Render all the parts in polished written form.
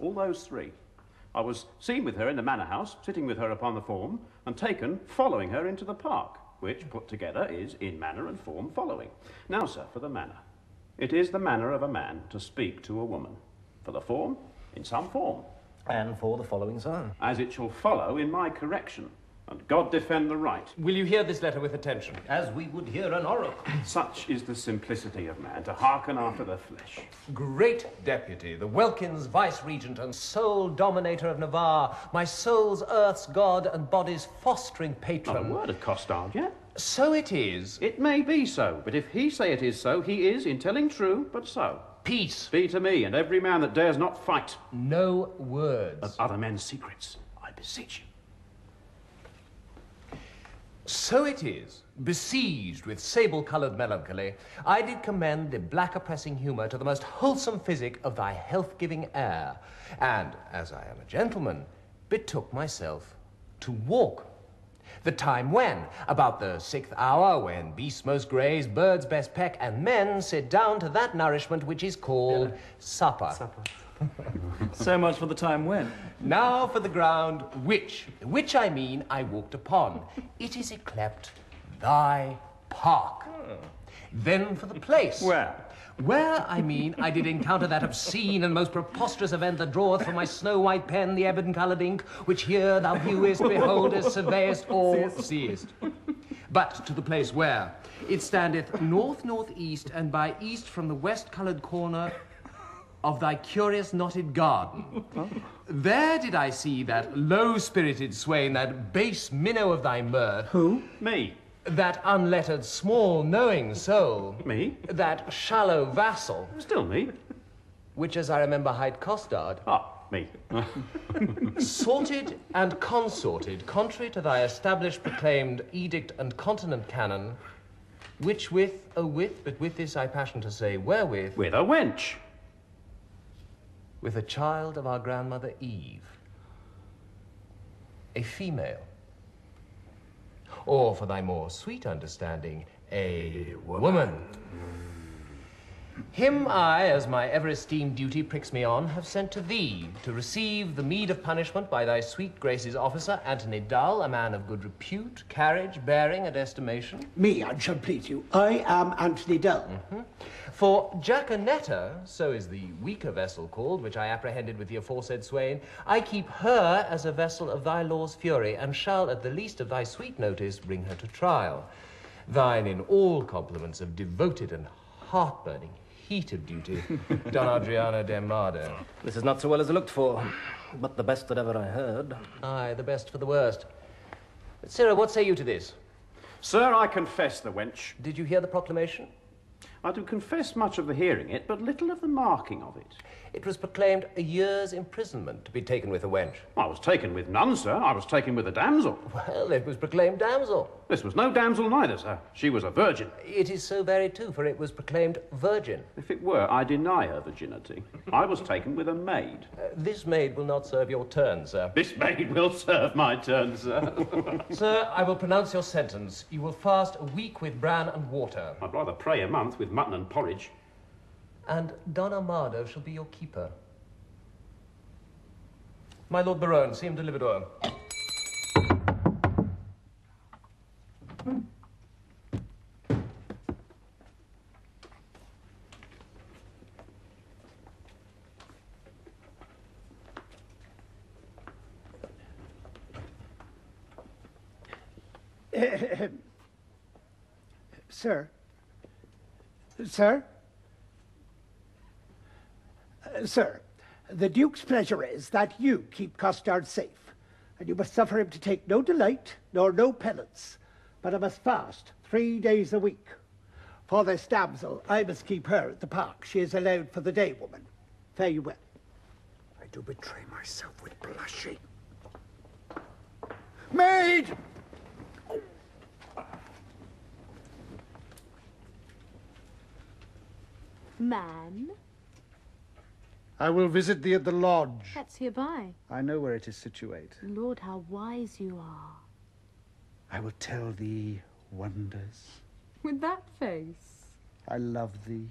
all those three. I was seen with her in the manor house, sitting with her upon the form, and taken following her into the park, which, put together, is in manner and form following. Now, sir, for the manner. It is the manner of a man to speak to a woman. For the form, in some form. And for the following, sir. As it shall follow in my correction, and God defend the right. Will you hear this letter with attention? As we would hear an oracle. Such is the simplicity of man, to hearken after the flesh. Great deputy, the Welkin's vice-regent and sole dominator of Navarre, my soul's earth's god and body's fostering patron. Not a word of costard yet. So it is. It may be so, but if he say it is so, he is, in telling true, but so. Peace. Be to me and every man that dares not fight. No words. Of other men's secrets, I beseech you. So it is, besieged with sable-coloured melancholy, I did commend the black oppressing humour to the most wholesome physic of thy health-giving air, and, as I am a gentleman, betook myself to walk. The time when, about the 6th hour, when beasts most graze, birds best peck, and men sit down to that nourishment which is called supper. So much for the time when. Now for the ground which I mean I walked upon. It is yclept thy park. Then for the place. Where, I mean, I did encounter that obscene and most preposterous event that draweth from my snow-white pen the ebon-coloured ink, which here thou viewest, beholdest, surveyest, or seest. But to the place where it standeth north-northeast, and by east from the west-coloured corner of thy curious knotted garden. There did I see that low-spirited swain, that base minnow of thy mirth. Who? Me. That unlettered, small, knowing soul. Me? That shallow vassal. Still me. Which, as I remember, hight Costard. Ah, me. Sorted and consorted, contrary to thy established, proclaimed edict and continent canon, which with, but with this I passion to say, wherewith? With a wench. With a child of our grandmother Eve. A female. Or, for thy more sweet understanding, a woman. Him I, as my ever-esteemed duty pricks me on, have sent to thee, to receive the meed of punishment by thy sweet grace's officer, Anthony Dull, a man of good repute, carriage, bearing, and estimation. Me, and shall please you. I am Anthony Dull. For Jaconetta, so is the weaker vessel called, which I apprehended with the aforesaid swain, I keep her as a vessel of thy law's fury, and shall, at the least of thy sweet notice, bring her to trial. Thine in all compliments of devoted and heart-burning heat of duty, Don Adriano de Mardo. This is not so well as I looked for, but the best that ever I heard. Aye, the best for the worst. But, Cyril, what say you to this? Sir, I confess the wench. Did you hear the proclamation? I do confess much of the hearing it, but little of the marking of it. It was proclaimed a year's imprisonment to be taken with a wench. I was taken with none, sir. I was taken with a damsel. Well, it was proclaimed damsel. This was no damsel neither, sir. She was a virgin. It is so very too, for it was proclaimed virgin. If it were, I deny her virginity. I was taken with a maid. This maid will not serve your turn, sir. This maid will serve my turn, sir. Sir, I will pronounce your sentence. You will fast a week with bran and water. I'd rather pray a month with mutton and porridge. And Don Amado shall be your keeper. My Lord Baron, see him delivered o'er. Sir? Sir? Sir, the Duke's pleasure is that you keep Costard safe, and you must suffer him to take no delight nor no penance, but I must fast 3 days a week. For this damsel, I must keep her at the park. She is allowed for the day, woman. Fare you well. I do betray myself with blushing. Maid! Man? I will visit thee at the lodge. That's hereby. I know where it is situate. Lord, how wise you are. I will tell thee wonders. With that face. I love thee.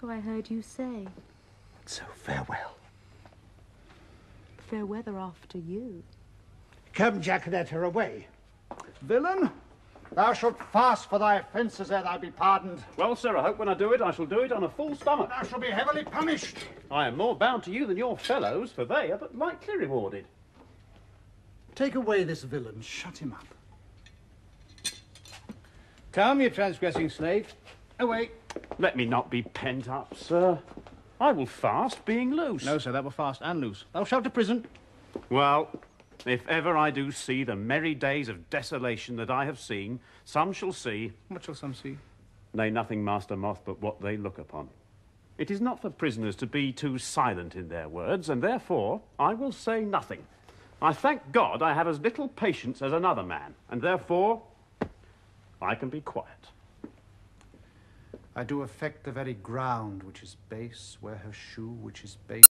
So I heard you say. So farewell. fair weather after you. Come, Jaconet, her away. Villain, thou shalt fast for thy offences ere thou be pardoned. Well, sir, I hope when I do it, I shall do it on a full stomach. Thou shalt be heavily punished. I am more bound to you than your fellows, for they are but lightly rewarded. Take away this villain. Shut him up. Come, you transgressing slave. Away. Let me not be pent up, sir. I will fast being loose. No, sir, that were fast and loose. Thou shalt to prison. Well, if ever I do see the merry days of desolation that I have seen, some shall see... What shall some see? Nay, nothing, Master Moth, but what they look upon. It is not for prisoners to be too silent in their words, and therefore I will say nothing. I thank God I have as little patience as another man, and therefore I can be quiet. I do affect the very ground which is base, wear her shoe which is base.